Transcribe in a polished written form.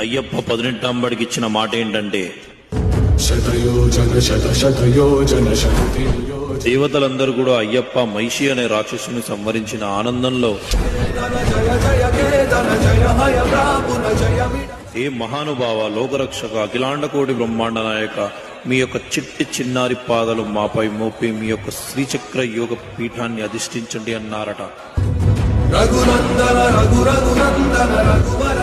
అయ్యప్ప 18వ బడికి ఇచ్చిన మాట ఏంటంటే, దేవతలందరూ కూడా అయ్యప్ప మహిషి అనే రాక్షసుని సంవరించిన ఆనందంలో, ఏ మహానుభావ, లోకరక్షక, అఖిలాండ కోటి బ్రహ్మాండ నాయక, మీ యొక్క చిట్టి చిన్నారి పాదాలు మాపై మోపి మీ యొక్క శ్రీచక్ర యోగ పీఠాన్ని అధిష్ఠించండి అన్నారట. రఘునందన రఘు రఘునందన రఘువర